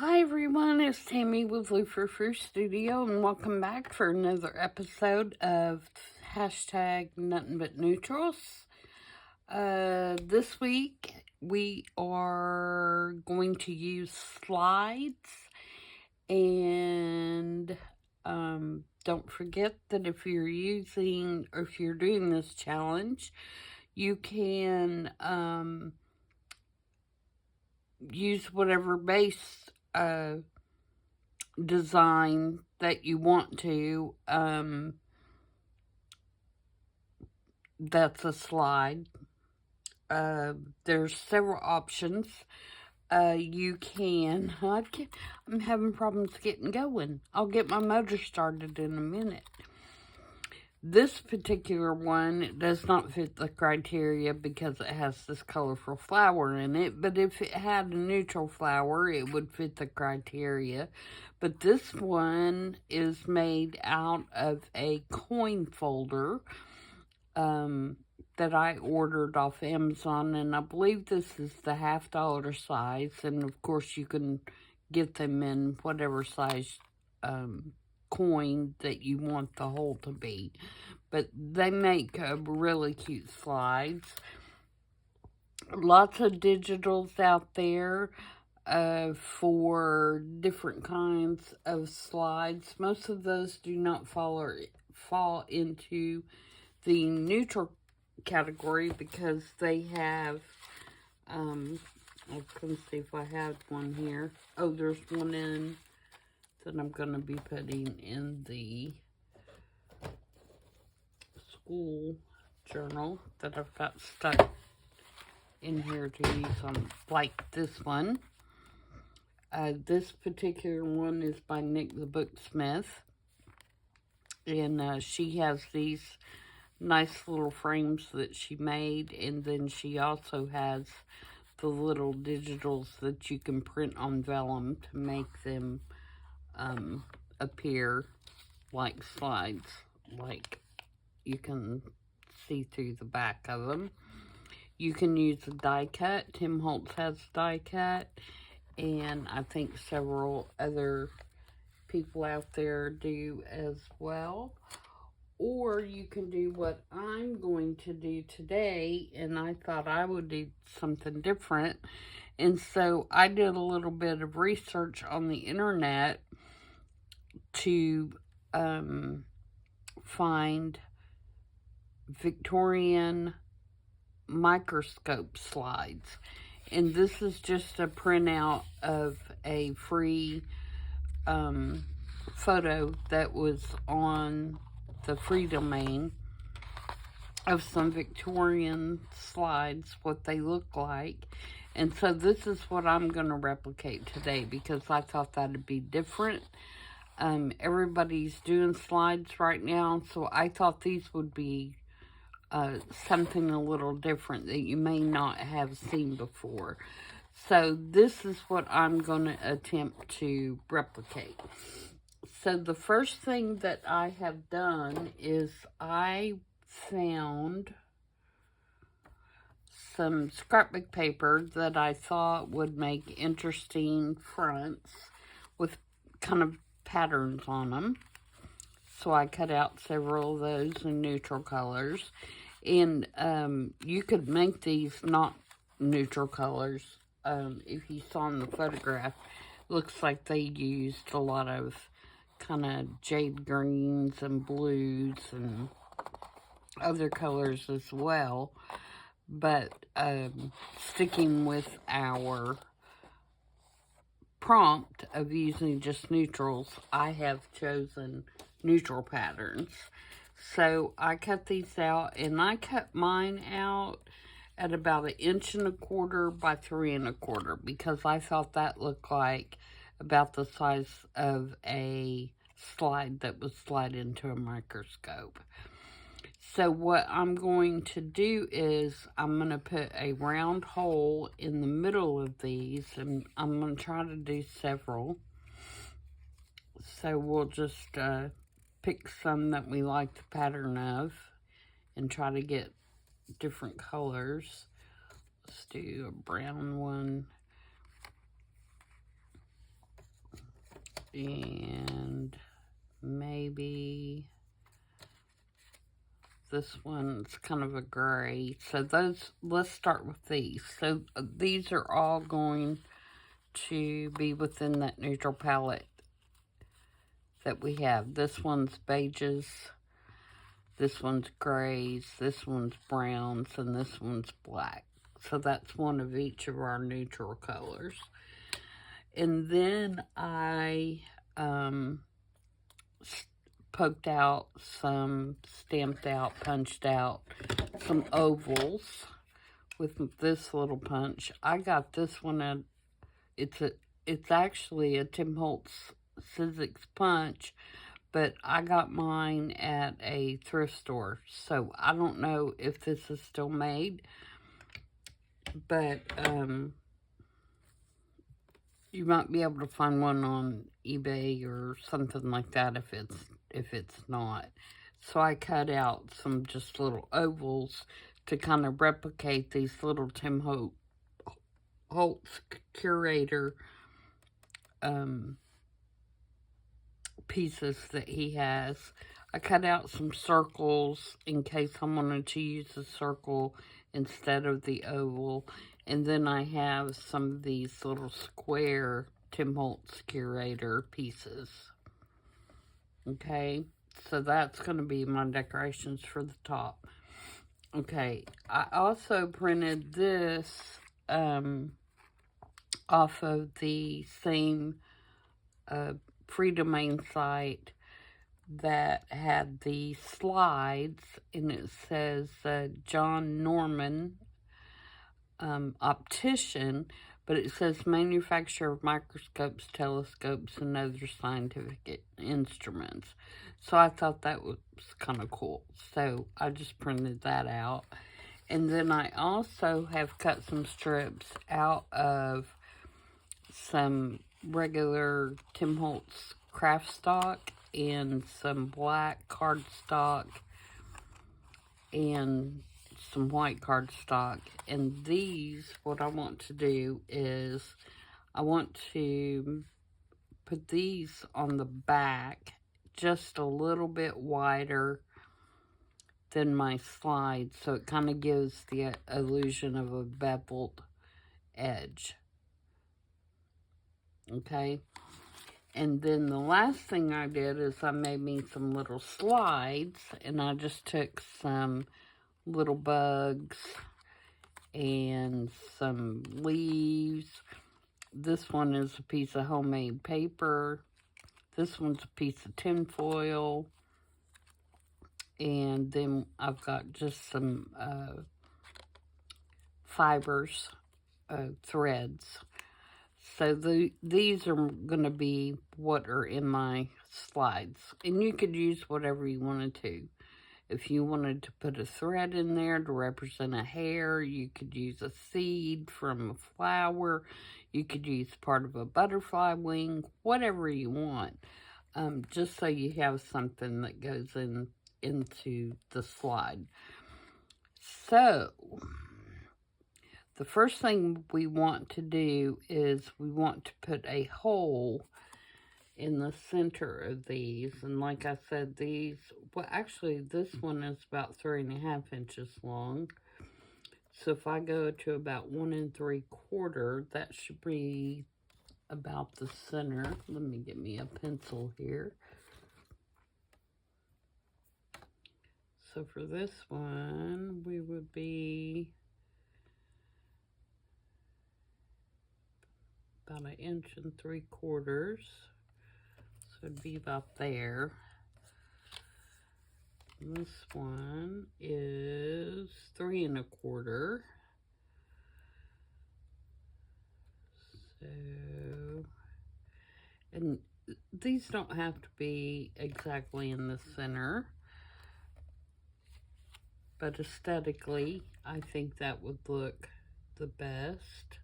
Hi everyone, it's Tammy with Frou-frou Studio, and welcome back for another episode of hashtag Nothing But Neutrals. This week we are going to use slides, and don't forget that if you're doing this challenge, you can use whatever base design that you want to. That's a slide. There's several options. I'm having problems getting going. I'll get my motor started in a minute. This particular one does not fit the criteria because it has this colorful flower in it, but if it had a neutral flower, it would fit the criteria. But this one is made out of a coin folder that I ordered off Amazon, and I believe this is the $50 size, and of course you can get them in whatever size coin that you want the hole to be. But they make really cute slides. Lots of digitals out there for different kinds of slides. Most of those do not fall into the neutral category because they have, I'm going to see if I have one here. Oh, there's one in that I'm going to be putting in the school journal that I've got stuck in here to use on, like this one. This particular one is by Nick the Booksmith, and she has these nice little frames that she made, and then she also has the little digitals that you can print on vellum to make them appear like slides, like you can see through the back of them. You can use a die cut. Tim Holtz has die cut, and I think several other people out there do as well. Or you can do what I'm going to do today, and I thought I would do something different. And so I did a little bit of research on the internet to find Victorian microscope slides. And this is just a printout of a free photo that was on the free domain of some Victorian slides, what they look like. And so this is what I'm going to replicate today because I thought that'd be different. Everybody's doing slides right now, so I thought these would be something a little different that you may not have seen before. So this is what I'm going to attempt to replicate. So the first thing that I have done is I found some scrapbook paper that I thought would make interesting fronts with kind of patterns on them. So I cut out several of those in neutral colors. And you could make these not neutral colors. If you saw in the photograph, looks like they used a lot of kind of jade greens and blues and other colors as well. But sticking with our prompt of using just neutrals, I have chosen neutral patterns. So I cut these out, and I cut mine out at about 1.25 inches by 3.25 inches because I thought that looked like about the size of a slide that would slide into a microscope. So what I'm going to do is I'm going to put a round hole in the middle of these, and I'm going to try to do several. So we'll just pick some that we like the pattern of and try to get different colors. Let's do a brown one. And maybe this one's kind of a gray. So those, let's start with these. So these are all going to be within that neutral palette that we have. This one's beiges, this one's grays, this one's browns, and this one's black. So that's one of each of our neutral colors. And then I poked out some, stamped out, punched out some ovals with this little punch. I got this one at, it's actually a Tim Holtz Sizzix punch, but I got mine at a thrift store. So I don't know if this is still made, but you might be able to find one on eBay or something like that if it's not. So I cut out some just little ovals to kind of replicate these little Tim Holtz Curator pieces that he has. I cut out some circles in case I wanted to use a circle instead of the oval. And then I have some of these little square Tim Holtz Curator pieces. Okay, so that's going to be my decorations for the top. Okay, I also printed this off of the same free domain site that had the slides, and it says John Norman optician, but it says manufacturer of microscopes, telescopes, and other scientific instruments. So I thought that was kind of cool. So I just printed that out. And then I also have cut some strips out of some regular Tim Holtz craft stock and some black cardstock and some white cardstock. And these, what I want to do is I want to put these on the back just a little bit wider than my slide, so it kind of gives the illusion of a beveled edge. Okay, and then the last thing I did is I made me some little slides, and I just took some little bugs and some leaves. This one is a piece of homemade paper. This one's a piece of tin foil. And then I've got just some fibers, threads. So these are going to be what are in my slides. And you could use whatever you wanted to. If you wanted to put a thread in there to represent a hair, you could use a seed from a flower. You could use part of a butterfly wing, whatever you want. Just so you have something that goes into the slide. So the first thing we want to do is we want to put a hole in the center of these. And like I said, these, well, actually this one is about 3.5 inches long. So if I go to about 1 3/4, that should be about the center. Let me get me a pencil here. So for this one, we would be about 1 3/4 inches. So it'd be about there. And this one is 3 1/4. So, and these don't have to be exactly in the center, but aesthetically, I think that would look the best.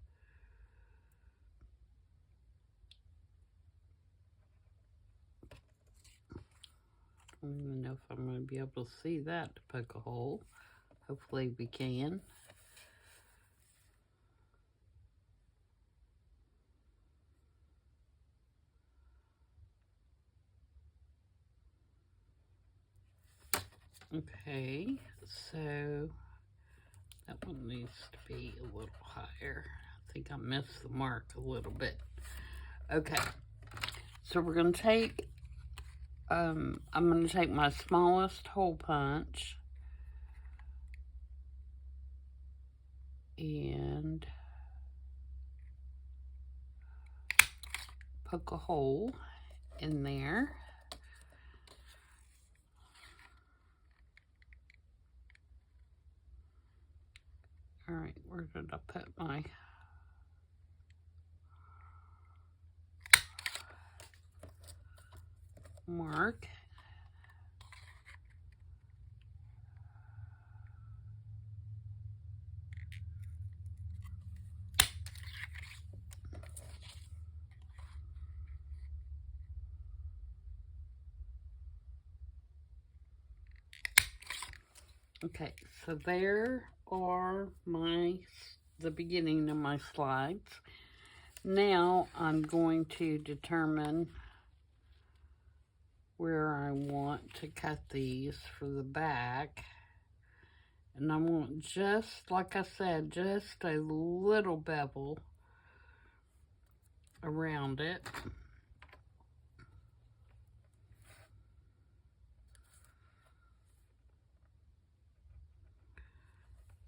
I don't even know if I'm going to be able to see that to poke a hole. Hopefully we can. Okay, so that one needs to be a little higher. I think I missed the mark a little bit. Okay, so we're going to take, I'm going to take my smallest hole punch and poke a hole in there. All right, where did I put my mark? Okay, so there are the beginning of my slides. Now I'm going to determine where I want to cut these for the back. And I want, just like I said, just a little bevel around it.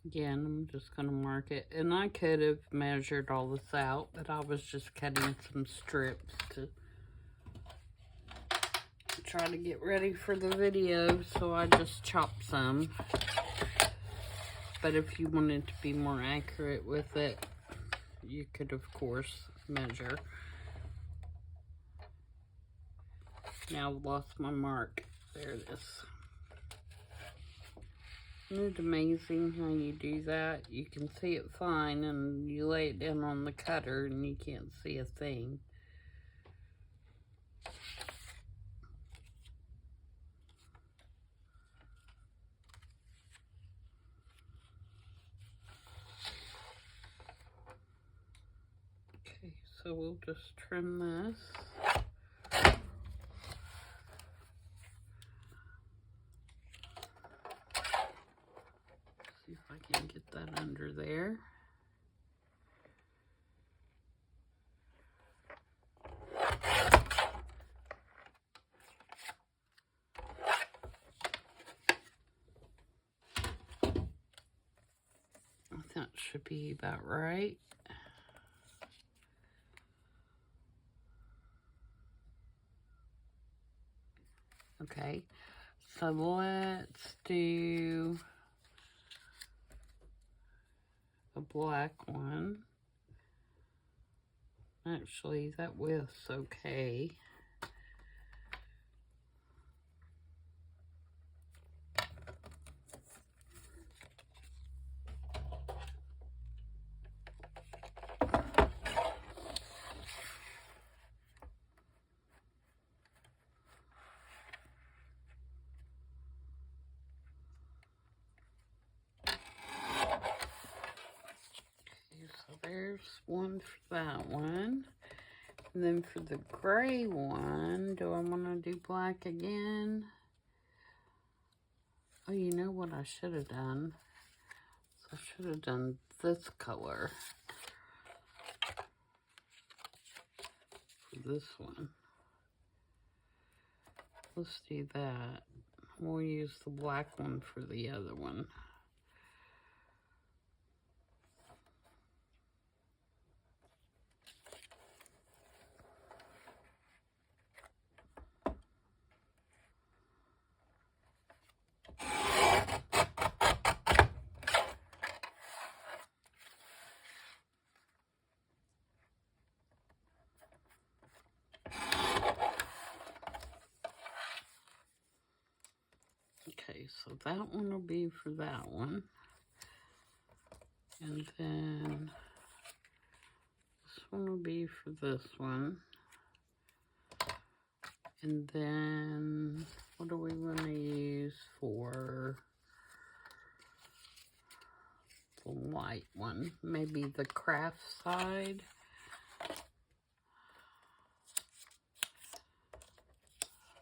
Again, I'm just going to mark it. And I could have measured all this out, but I was just cutting some strips to try to get ready for the video, so I just chopped some. But if you wanted to be more accurate with it, you could, of course, measure. Now I've lost my mark. There it is. Isn't it amazing how you do that? You can see it fine, and you lay it down on the cutter and you can't see a thing. Okay, so we'll just trim this. See if I can get that under there. That should be about right. Okay, so let's do a black one. Actually, that width's okay. So there's one for that one. And then for the gray one, do I want to do black again? Oh, you know what I should have done? So I should have done this color for this one. Let's do that. We'll use the black one for the other one. Okay, so that one will be for that one. And then this one will be for this one. And then what are we going to use for the white one? Maybe the craft side.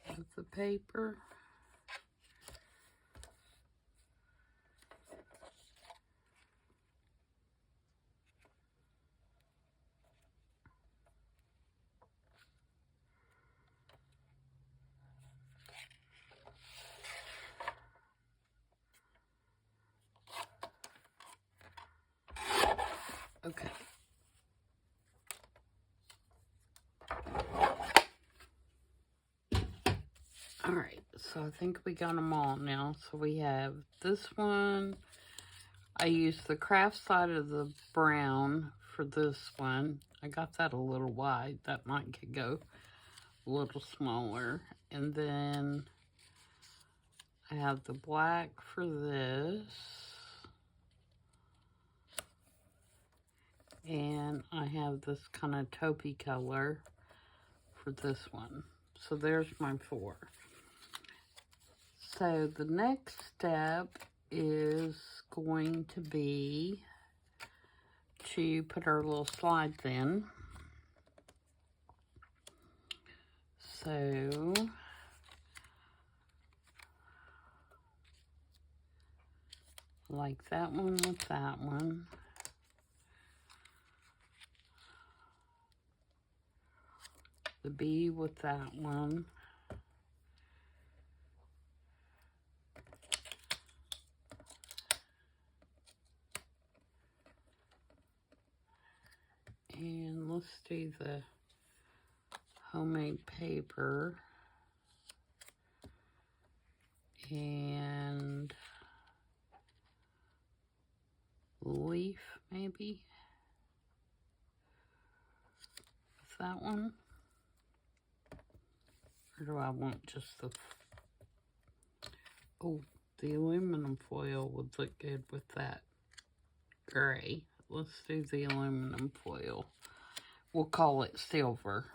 Of the paper. Alright, so I think we got them all now. So we have this one. I used the craft side of the brown for this one. I got that a little wide. That might could go a little smaller. And then I have the black for this. And I have this kind of taupey color for this one. So there's my 4. So the next step is going to be to put our little slides in. So like that one with that one. The B with that one. And let's do the homemade paper. And leaf, maybe. With that one. Or do I want just the... Oh, the aluminum foil would look good with that gray. Let's do the aluminum foil. We'll call it silver.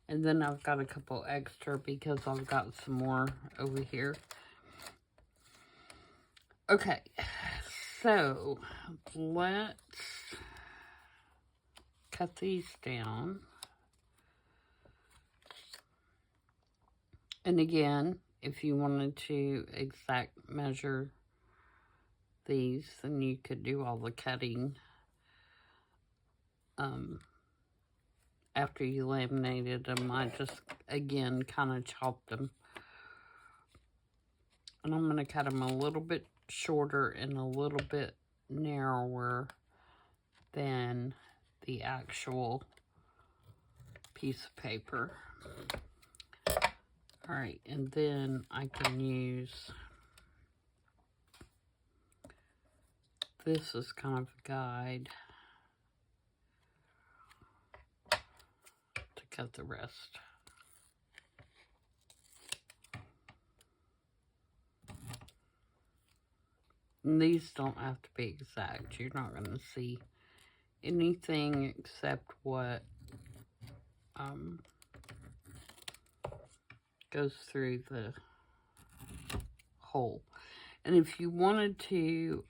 And then I've got a couple extra because I've got some more over here. Okay, so let's cut these down. And again, if you wanted to exact measure these, then you could do all the cutting after you laminated them. I just, again, kind of chopped them. And I'm going to cut them a little bit shorter and a little bit narrower than the actual piece of paper. Alright, and then I can use, this is kind of a guide to cut the rest. And these don't have to be exact. You're not going to see anything except what goes through the hole. And if you wanted to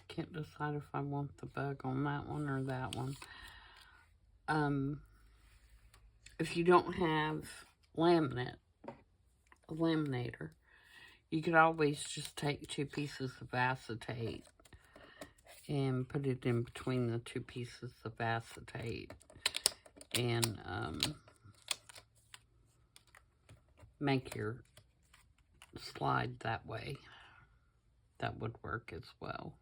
can't decide if I want the bug on that one or that one. If you don't have a laminator, you could always just take 2 pieces of acetate and put it in between the 2 pieces of acetate and make your slide that way. That would work as well.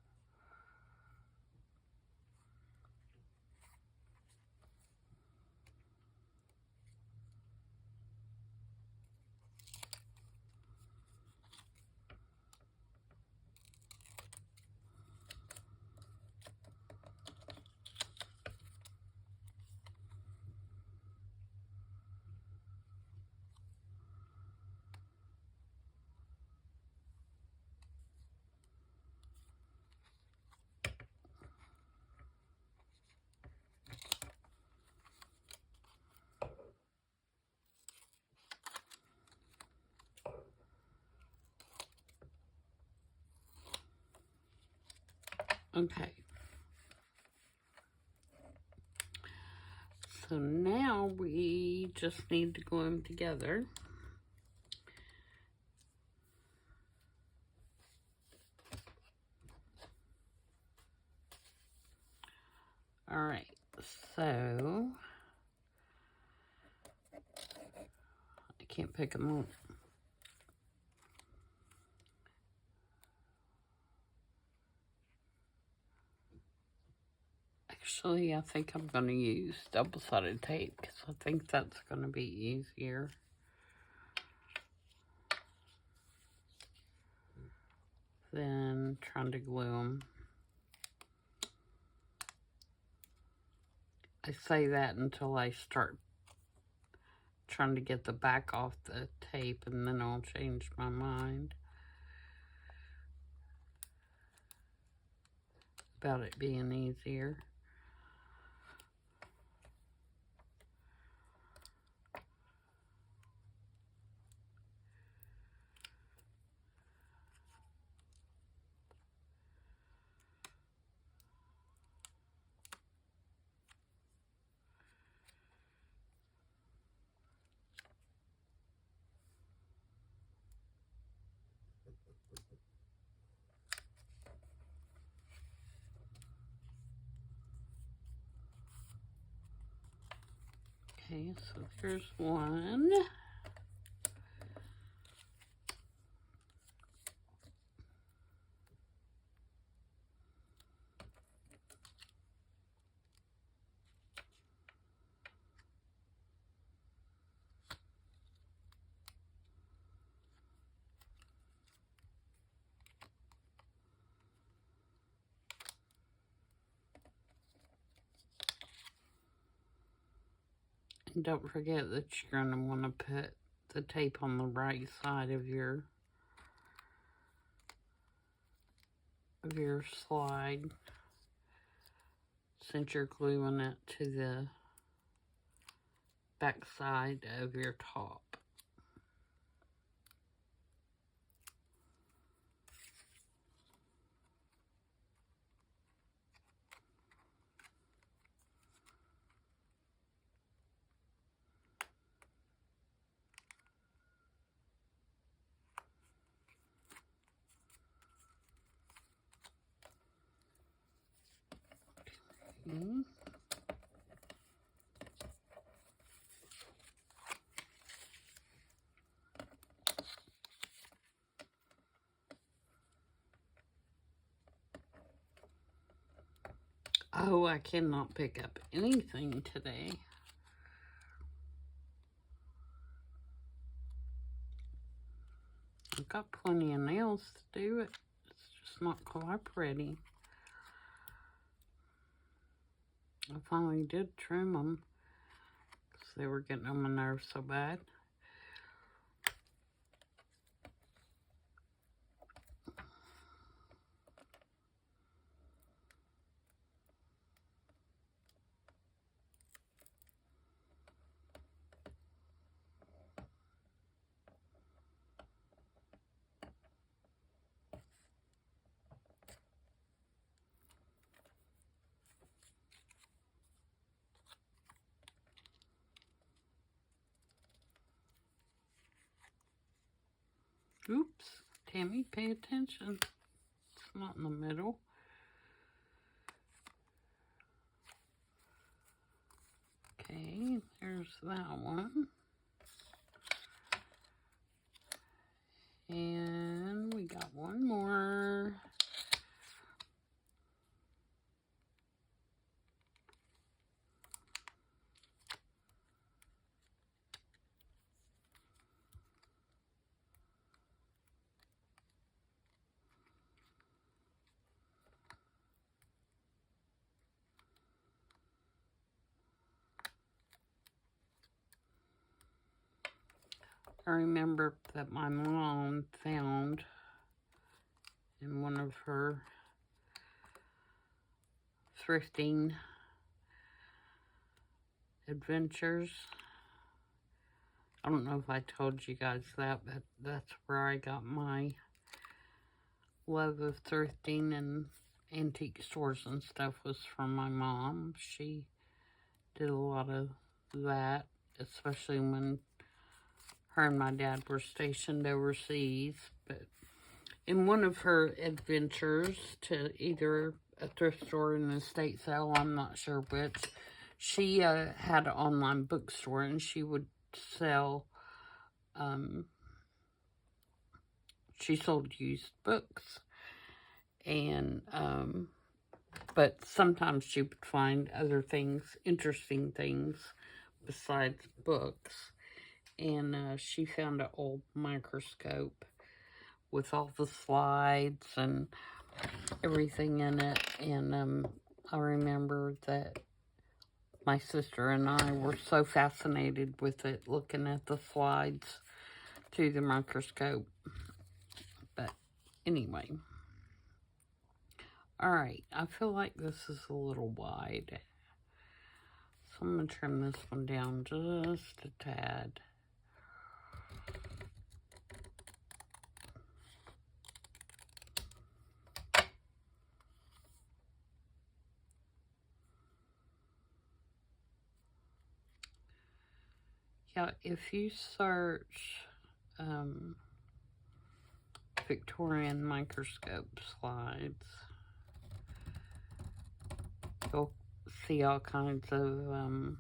Okay. So now we just need to glue them together. All right, so I can't pick them up. Actually, I think I'm going to use double-sided tape because I think that's going to be easier. Than trying to glue them. I say that until I start trying to get the back off the tape, and then I'll change my mind about it being easier. Okay, so there's one. And don't forget that you're going to want to put the tape on the right side of your slide, since you're gluing it to the back side of your top. Okay. Oh, I cannot pick up anything today. I've got plenty of nails to do it. It's just not cooperating. I finally did trim them because they were getting on my nerves so bad. Oops, Tammy, pay attention. It's not in the middle. Okay, there's that one. And we got one more. I remember that my mom found in one of her thrifting adventures. I don't know if I told you guys that, but that's where I got my love of thrifting and antique stores and stuff, was from my mom. She did a lot of that, especially when her and my dad were stationed overseas. But in one of her adventures to either a thrift store or an estate sale, I'm not sure which, she had an online bookstore, and she would sell, she sold used books. And But sometimes she would find other things, interesting things, besides books. And she found an old microscope with all the slides and everything in it. And I remember that my sister and I were so fascinated with it, looking at the slides through the microscope. But anyway. Alright, I feel like this is a little wide. So I'm going to trim this one down just a tad. Yeah, if you search Victorian microscope slides, you'll see all kinds of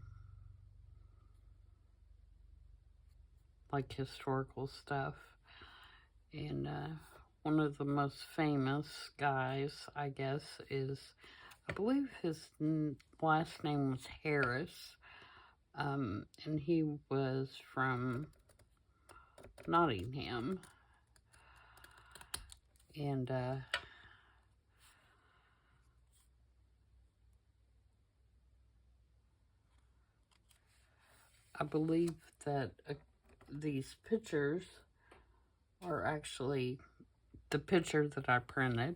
like historical stuff. And one of the most famous guys, I guess, is, I believe his last name was Harris. And he was from Nottingham. And I believe that these pictures are actually, the picture that I printed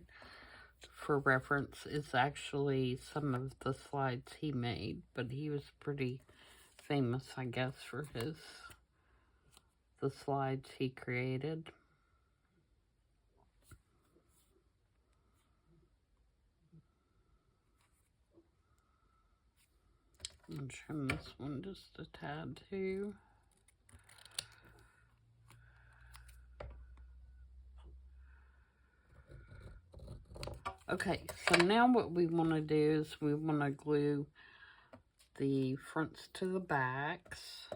for reference is actually some of the slides he made, but he was pretty famous, I guess, for the slides he created. I'm trim this one just a tad too. Okay, so now what we want to do is we want to glue the fronts to the backs.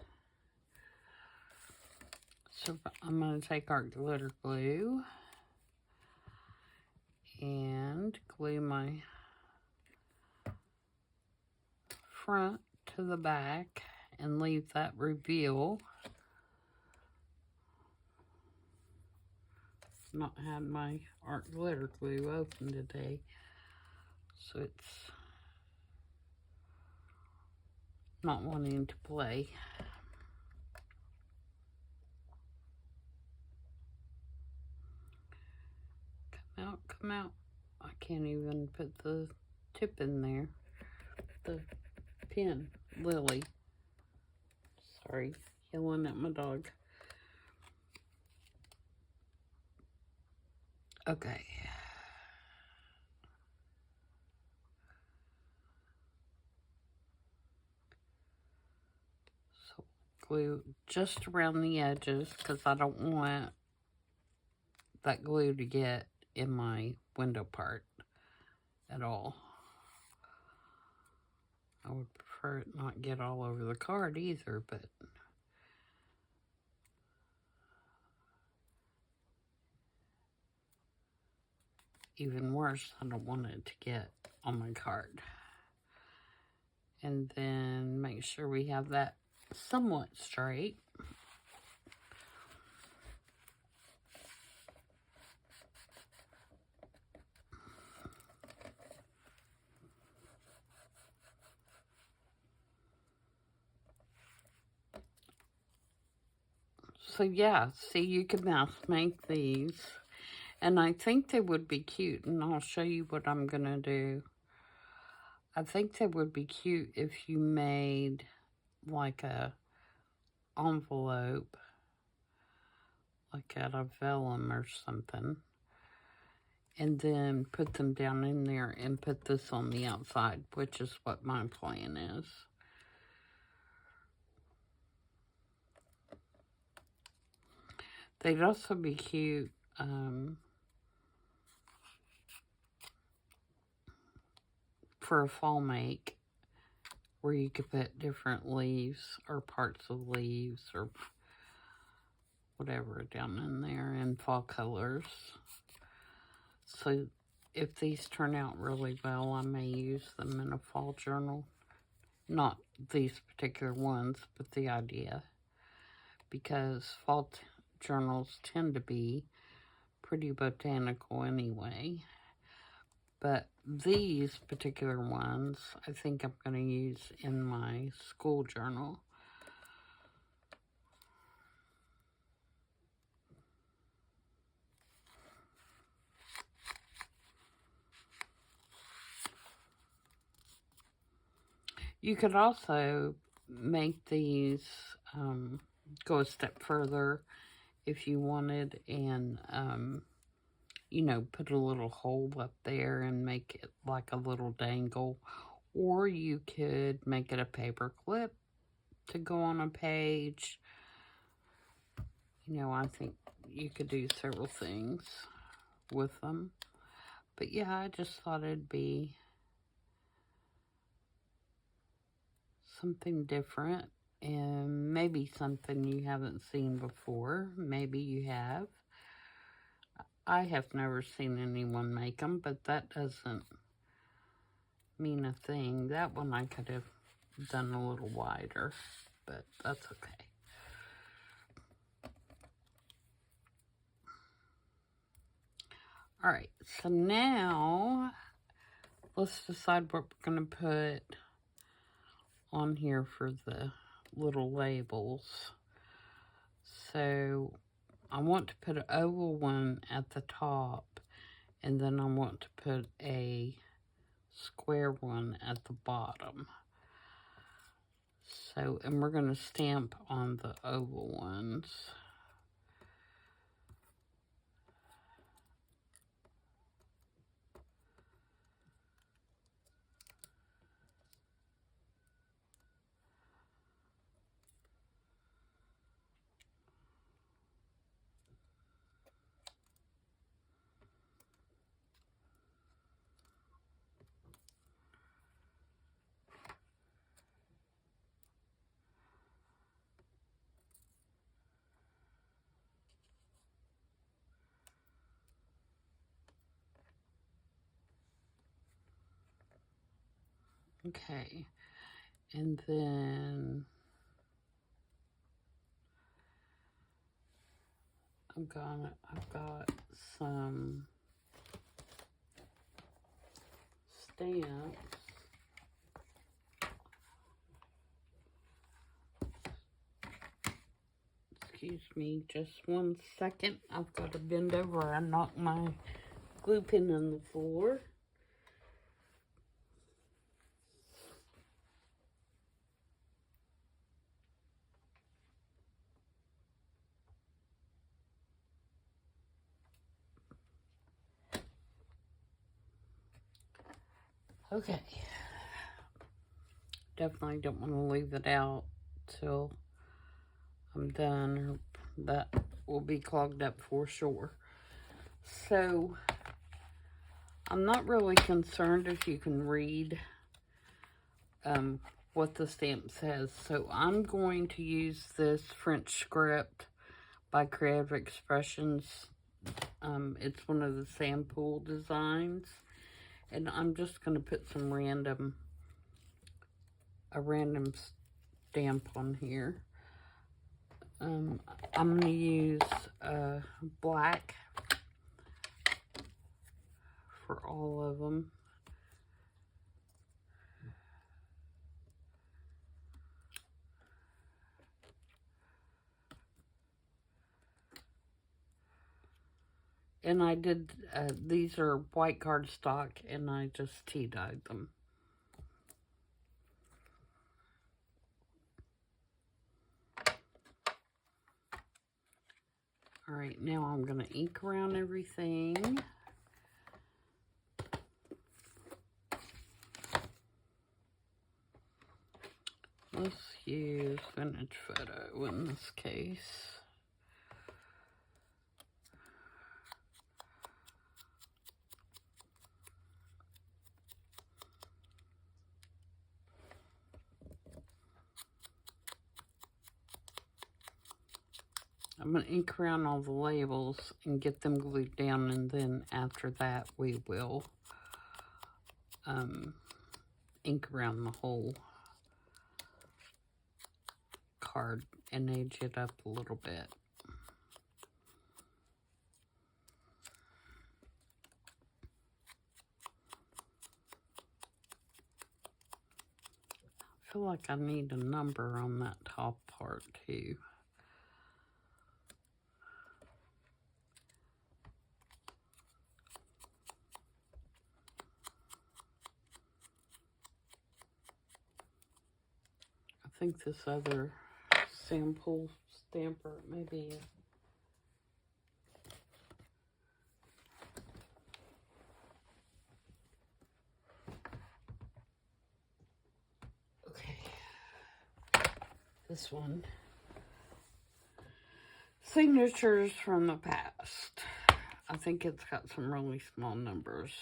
So I'm going to take our glitter glue and glue my front to the back and leave that reveal. Not had my art glitter glue open today, so it's not wanting to play. Come out, come out. I can't even put the tip in there. The pin, Lily. Sorry, yelling at my dog. Okay. So glue just around the edges because I don't want that glue to get in my window part at all. I would prefer it not get all over the card either, but even worse, I don't want it to get on my card. And then make sure we have that somewhat straight. So yeah, see, you can mass make these. And I think they would be cute, and I'll show you what I'm going to do. I think they would be cute if you made like a envelope, like out of vellum or something, and then put them down in there and put this on the outside, which is what my plan is. They'd also be cute for a fall make, where you could put different leaves or parts of leaves or whatever down in there in fall colors. So if these turn out really well, I may use them in a fall journal. Not these particular ones, but the idea. Because fall journals tend to be pretty botanical anyway. But these particular ones, I think I'm going to use in my school journal. You could also make these go a step further if you wanted, and you know, put a little hole up there and make it like a little dangle. Or you could make it a paper clip to go on a page. You know, I think you could do several things with them. But yeah, I just thought it'd be something different, and maybe something you haven't seen before. Maybe you have. I have never seen anyone make them, but that doesn't mean a thing. That one I could have done a little wider, but that's okay. All right, so now let's decide what we're going to put on here for the little labels. So I want to put an oval one at the top, and then I want to put a square one at the bottom. So, and we're going to stamp on the oval ones. Okay, and then I've got some stamps. Excuse me, just 1 second. I've got to bend over. I knocked my glue pen on the floor. Okay. Definitely don't want to leave it out till I'm done, or that will be clogged up for sure. So, I'm not really concerned if you can read what the stamp says. So, I'm going to use this French script by Creative Expressions. It's one of the sample designs. And I'm just going to put some a random stamp on here. I'm going to use black for all of them. And I did, these are white cardstock, and I just tea-dyed them. All right, now I'm going to ink around everything. Let's use Vintage Photo in this case. I'm going to ink around all the labels and get them glued down, and then after that we will ink around the whole card and age it up a little bit. I feel like I need a number on that top part too. I think this other sample stamper maybe. Okay, this one. Signatures from the past. I think it's got some really small numbers.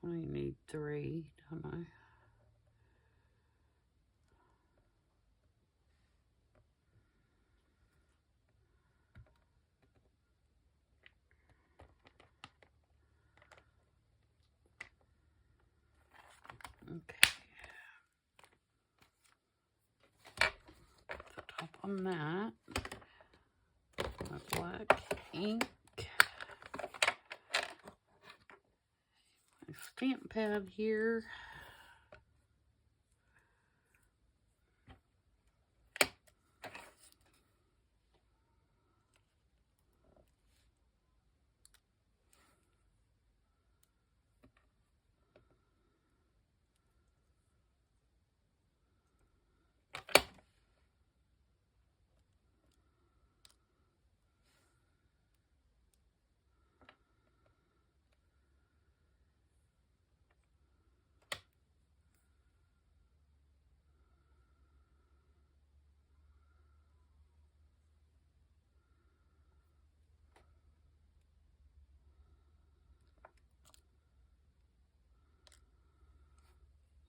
I only need 3, don't I? Okay. The top on that. My black ink. My stamp pad here.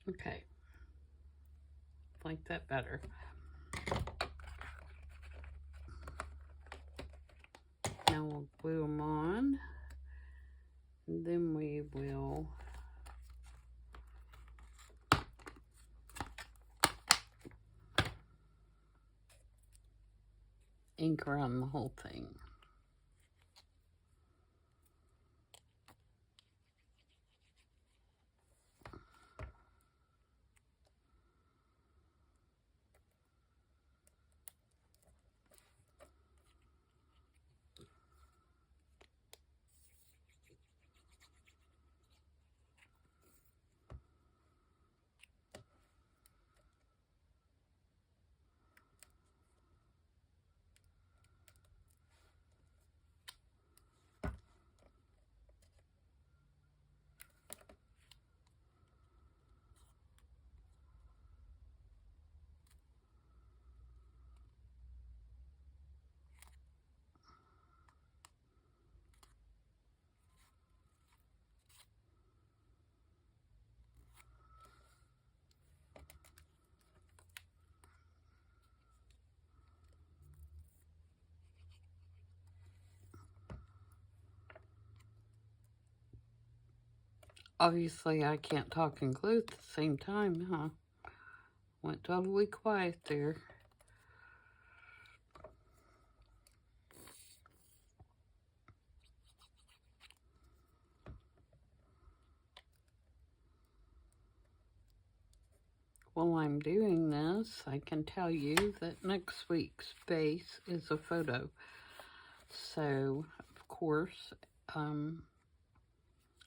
Okay. Like that better. Now we'll glue them on. And then we will ink around the whole thing. Obviously, I can't talk and glue at the same time, huh? Went totally quiet there. While I'm doing this, I can tell you that next week's base is a photo. So, of course,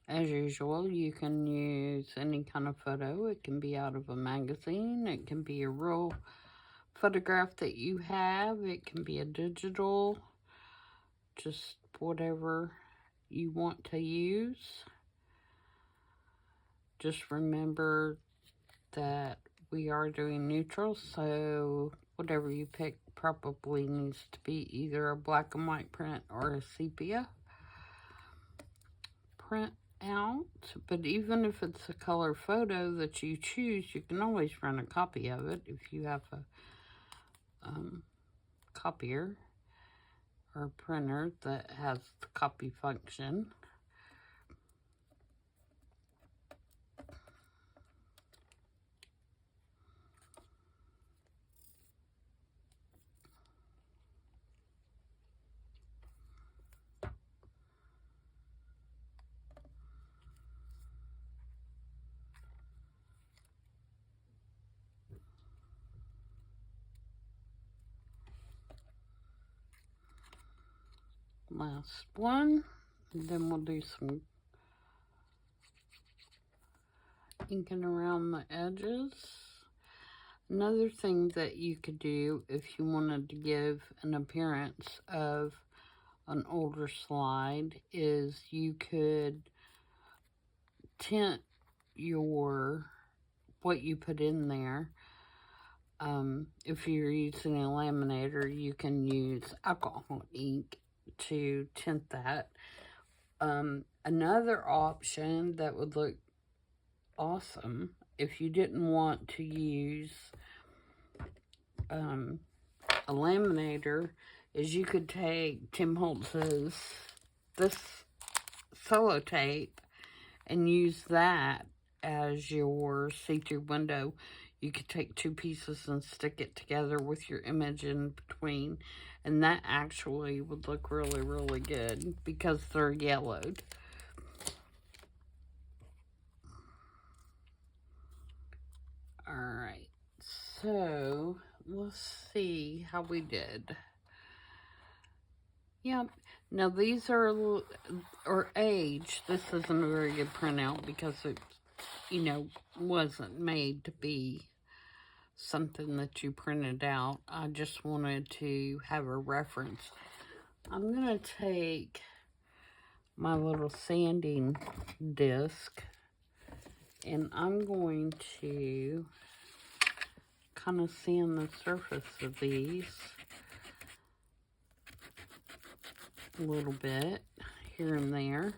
as usual, you can use any kind of photo. It can be out of a magazine. It can be a real photograph that you have. It can be a digital, just whatever you want to use. Just remember that we are doing neutral, so whatever you pick probably needs to be either a black and white print or a sepia print out. But even if it's a color photo that you choose, you can always run a copy of it if you have a copier or a printer that has the copy function. Last one, and then we'll do some inking around the edges. Another thing that you could do if you wanted to give an appearance of an older slide is you could tint what you put in there. If you're using a laminator, you can use alcohol ink to tint that. Another option that would look awesome if you didn't want to use a laminator is you could take Tim Holtz's this sellotape and use that as your see-through window. You could take two pieces and stick it together with your image in between, and that actually would look really, really good because they're yellowed. Alright, so let's see how we did. Yep, now these are age. This isn't a very good printout because it, wasn't made to be something that you printed out. I just wanted to have a reference. I'm going to take my little sanding disc and I'm going to kind of sand the surface of these a little bit here and there.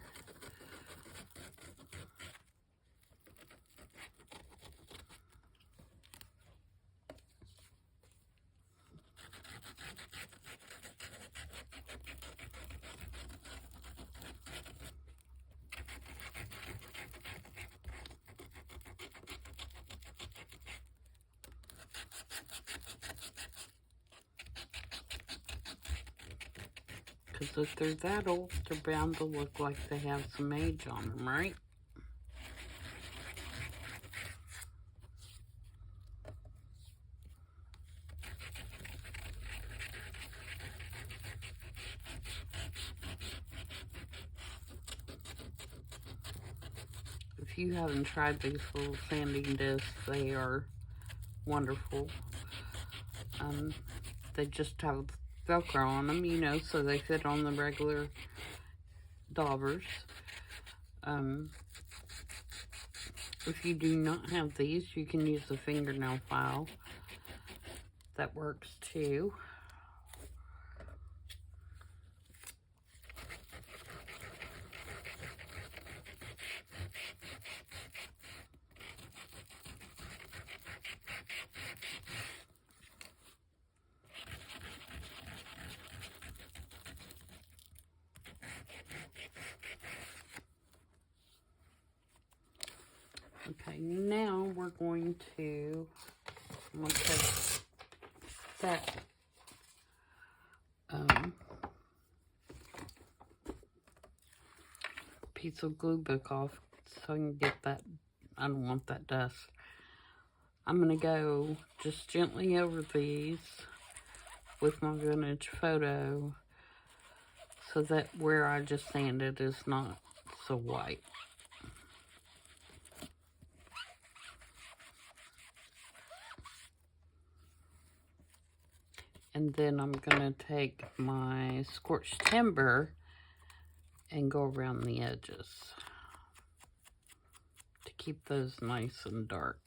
Because if they're that old, they're bound to look like they have some age on them, right? If you haven't tried these little sanding discs, they are wonderful. They just have Velcro on them, so they fit on the regular daubers. If you do not have these, you can use the fingernail file. That works too. Okay, now we're going to, I'm going to take that piece of glue book off so I can get that, I don't want that dust. I'm going to go just gently over these with my vintage photo so that where I just sanded is not so white. And then I'm going to take my scorched timber and go around the edges to keep those nice and dark.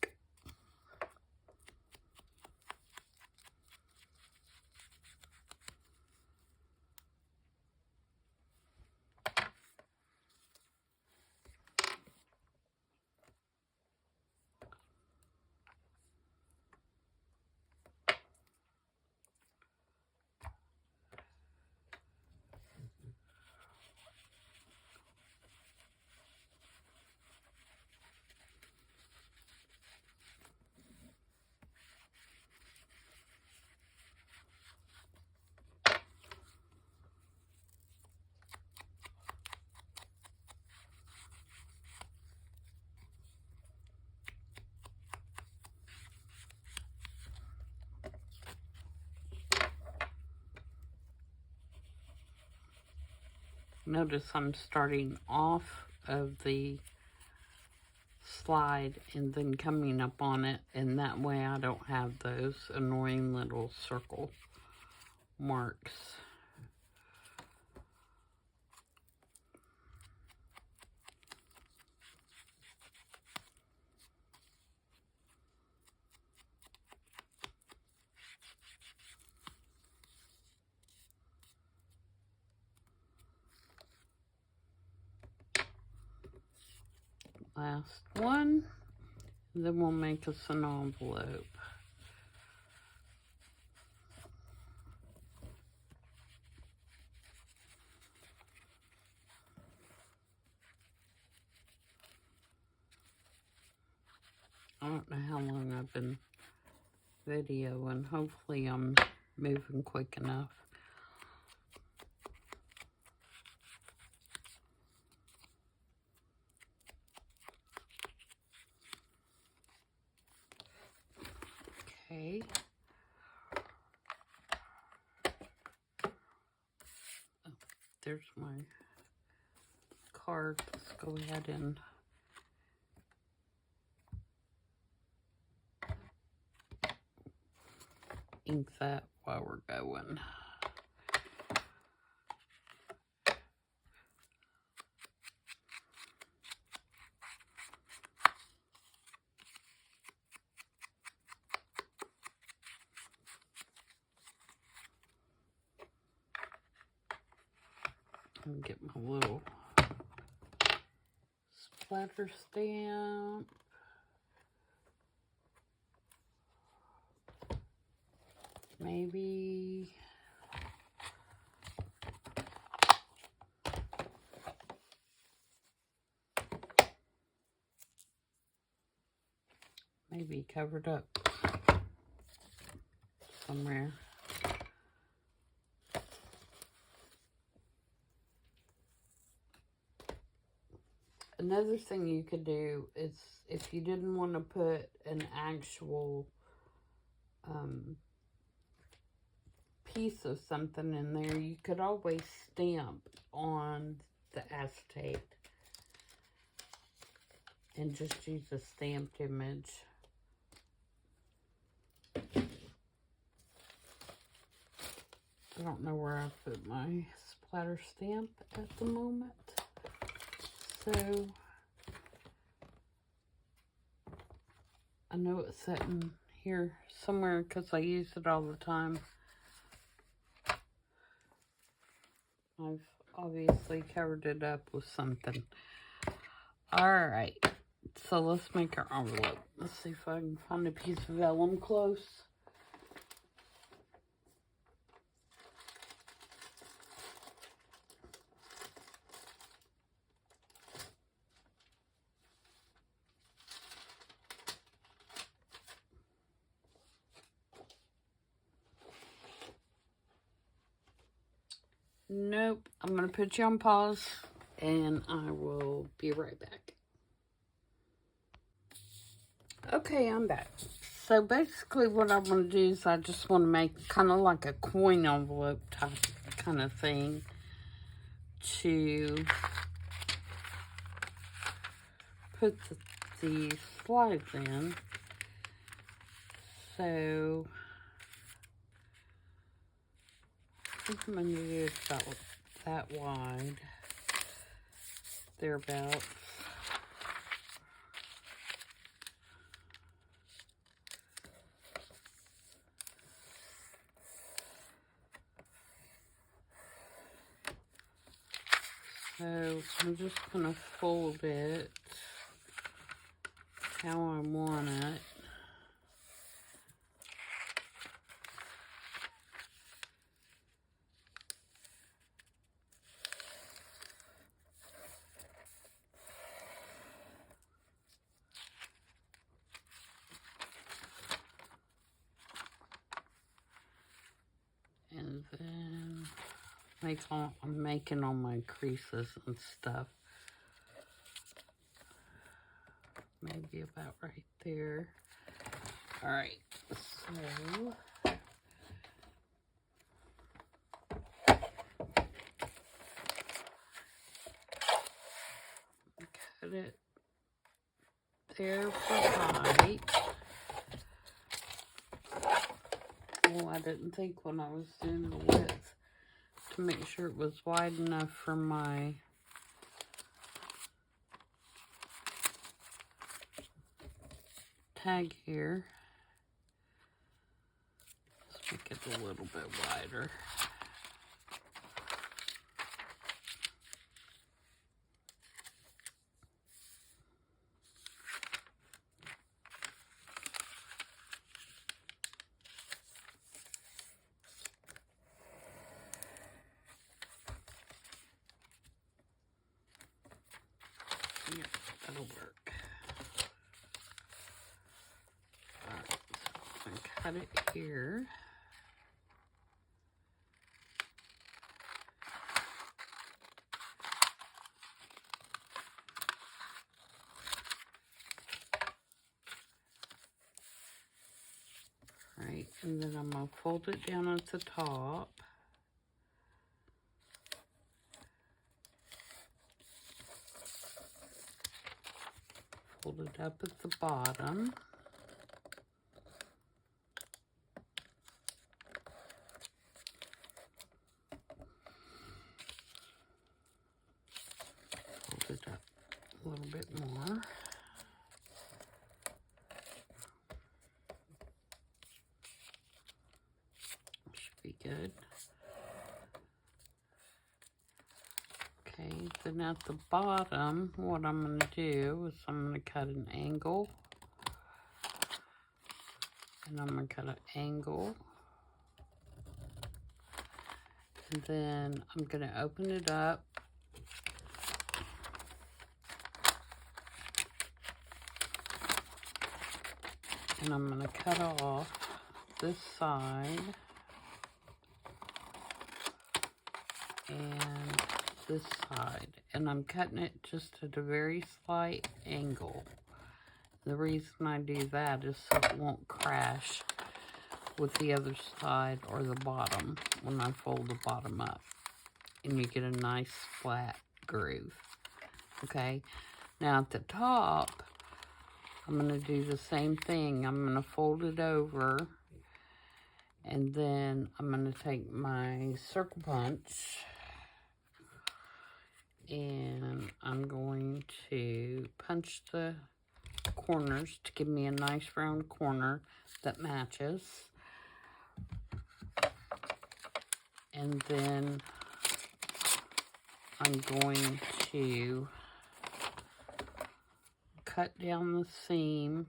Notice I'm starting off of the slide and then coming up on it, and that way I don't have those annoying little circle marks. Last one, and then we'll make us an envelope. I don't know how long I've been videoing. Hopefully I'm moving quick enough. Okay. Oh, there's my card. Let's go ahead and ink that while we're going. And get my little splatter stamp. Maybe covered up somewhere. Another thing you could do is, if you didn't want to put an actual piece of something in there, you could always stamp on the acetate and just use a stamped image. I don't know where I put my splatter stamp at the moment. So, I know it's sitting here somewhere because I use it all the time. I've obviously covered it up with something. Alright, so let's make our envelope. Let's see if I can find a piece of vellum close. Nope, I'm going to put you on pause and I will be right back. Okay, I'm back. So basically what I want to do is I just want to make kind of like a coin envelope type kind of thing to put the slides in. So think I'm going to do it about that wide, thereabouts. So I'm just going to fold it how I want it. And then I'm making all my creases and stuff. Maybe about right there. All right, so cut it there for height. Oh, I didn't think when I was doing the width to make sure it was wide enough for my tag here. Let's make it a little bit wider. Yep, that'll work. Alright, so I'm going to cut it here. Right, and then I'm going to fold it down at the top. Fold it up at the bottom. Fold it up a little bit more. Should be good. Okay, then at the bottom, what I'm going to do is I'm going to cut an angle. And I'm going to cut an angle. And then I'm going to open it up. And I'm going to cut off this side. And this side, and I'm cutting it just at a very slight angle. The reason I do that is so it won't crash with the other side or the bottom when I fold the bottom up, and you get a nice flat groove. Okay, now at the top I'm going to do the same thing. I'm going to fold it over, and then I'm going to take my circle punch and I'm going to punch the corners to give me a nice round corner that matches. And then I'm going to cut down the seam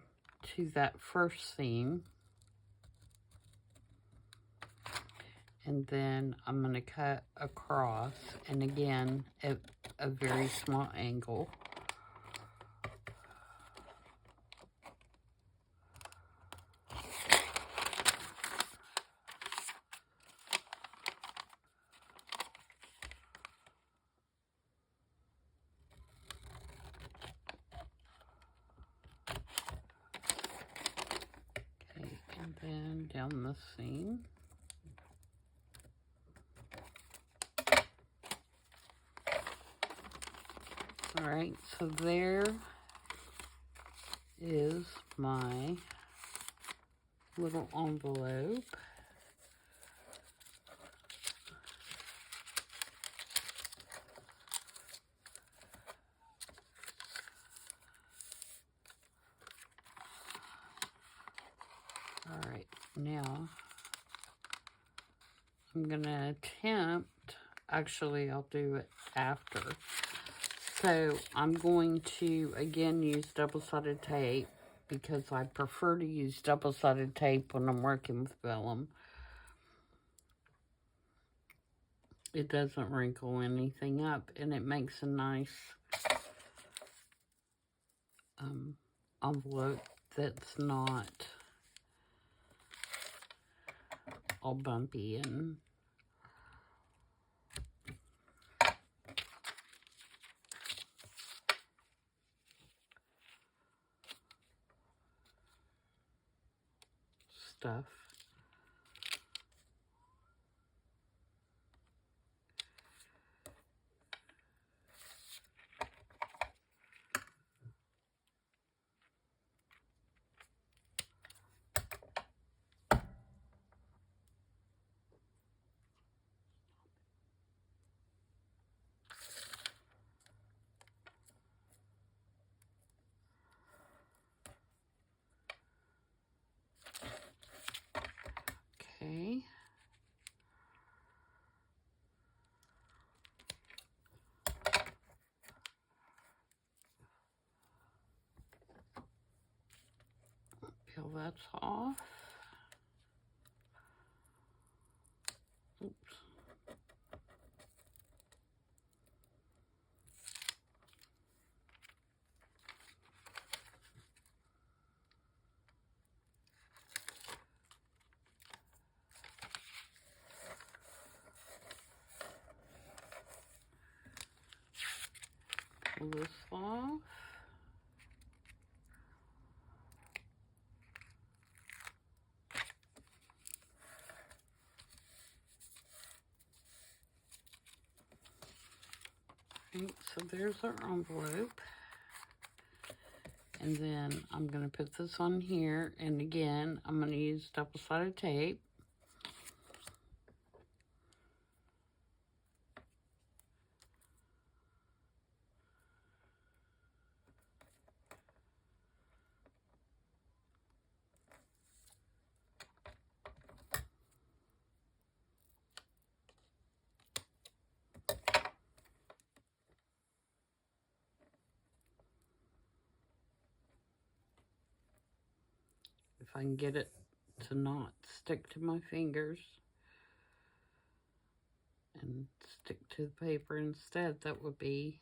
to that first seam. And then I'm going to cut across, and again, at a very small angle. Okay, and then down the seam. Alright, so there is my little envelope. I'm going to attempt, actually I'll do it after. So I'm going to, again, use double-sided tape because I prefer to use double-sided tape when I'm working with vellum. It doesn't wrinkle anything up, and it makes a nice envelope that's not all bumpy and stuff. Okay. Peel that off. Oops. Pull this off. Right, so there's our envelope. And then I'm going to put this on here. And again, I'm going to use double-sided tape. If I can get it to not stick to my fingers and stick to the paper instead, that would be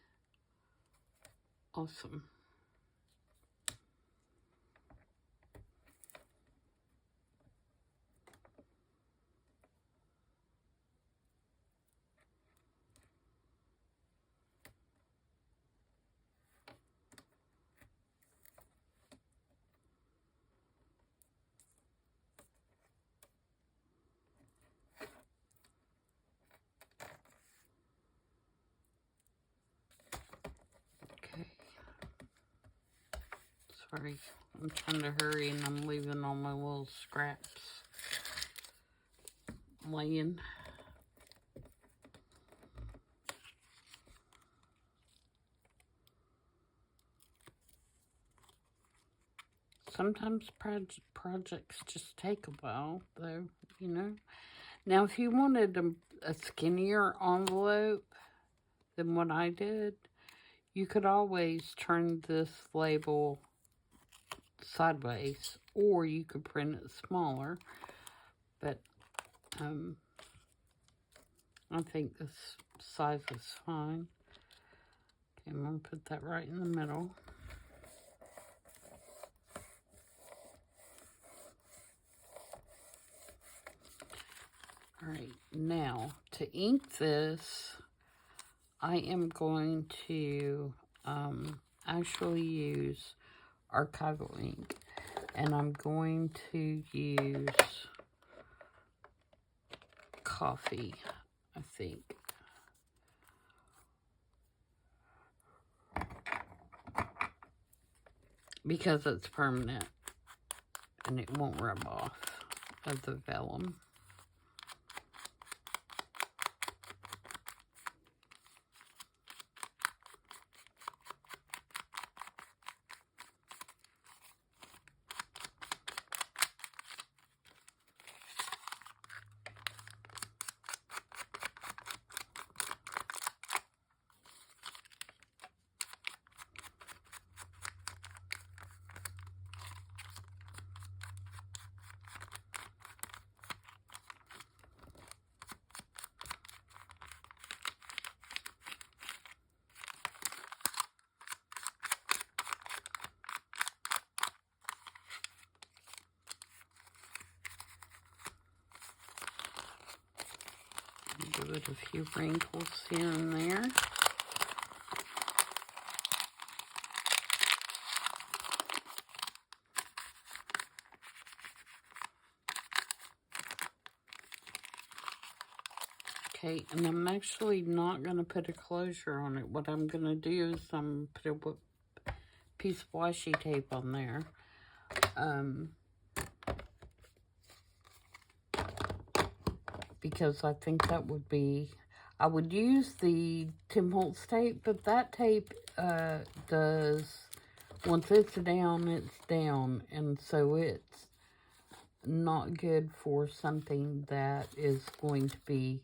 awesome. Okay. Sorry, I'm trying to hurry and I'm leaving all my little scraps laying. Sometimes projects just take a while, though, you know. Now, if you wanted a skinnier envelope than what I did, you could always turn this label sideways, or you could print it smaller, but I think this size is fine. Okay, I'm going to put that right in the middle. All right, now to ink this, I am going to actually use archival ink, and I'm going to use coffee, I think. Because it's permanent and it won't rub off of the vellum. Give it a few wrinkles here and there. Okay, and I'm actually not going to put a closure on it. What I'm going to do is I'm put a piece of washi tape on there. Because I think that would be, I would use the Tim Holtz tape, but that tape does, once it's down, and so it's not good for something that is going to be,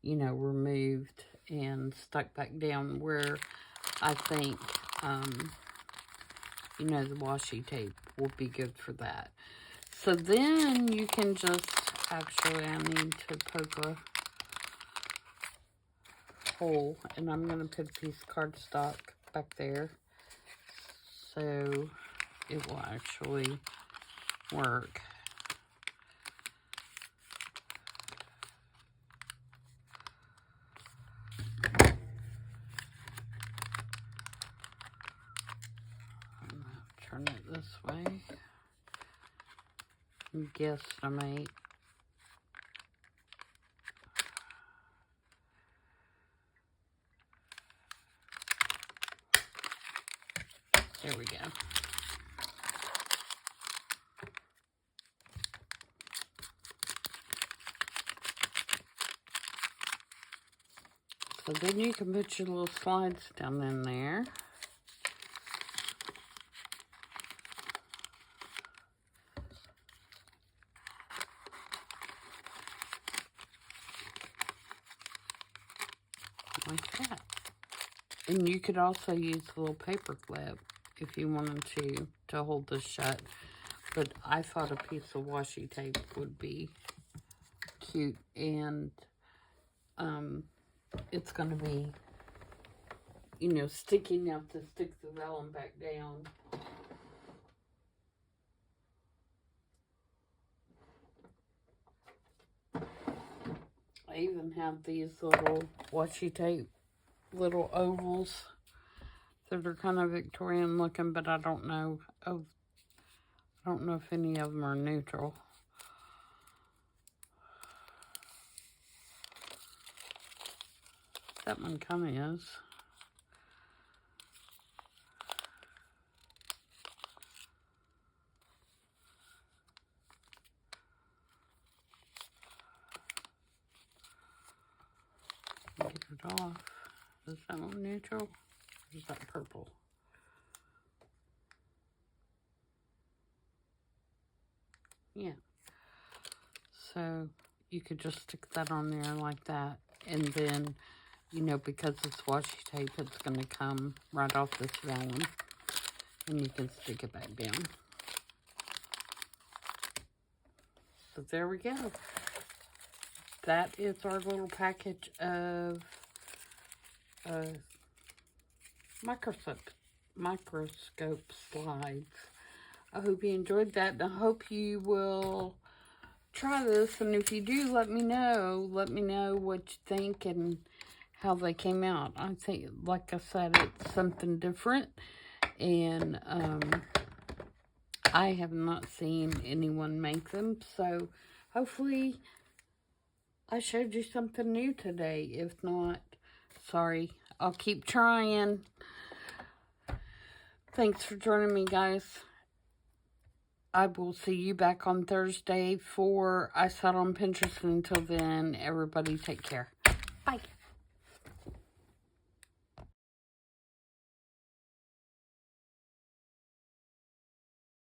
you know, removed and stuck back down, where I think, you know, the washi tape will be good for that. So then you can just, actually I need to poke a hole, and I'm going to put a piece of cardstock back there so it will actually work. Turn it this way. Guesstimate. There we go. So then you can put your little slides down in there. Like that. And you could also use a little paper clip if you wanted to hold this shut. But I thought a piece of washi tape would be cute, and it's going to be, you know, sticky enough to stick the vellum back down. I even have these little washi tape, little ovals that are kind of Victorian looking, but I don't know if any of them are neutral. That one kind of is. Get it off. Is that one neutral? Or is that purple? Yeah. So you could just stick that on there like that, and then, you know, because it's washi tape, it's going to come right off this vellum, and you can stick it back down. So there we go. That is our little package of microscope slides. I hope you enjoyed that, and I hope you will try this, and if you do, let me know. Let me know what you think and how they came out. I think, like I said, it's something different, and I have not seen anyone make them, so hopefully I showed you something new today. If not, sorry. I'll keep trying. Thanks for joining me, guys. I will see you back on Thursday for I Sat on Pinterest. Until then, everybody take care. Bye.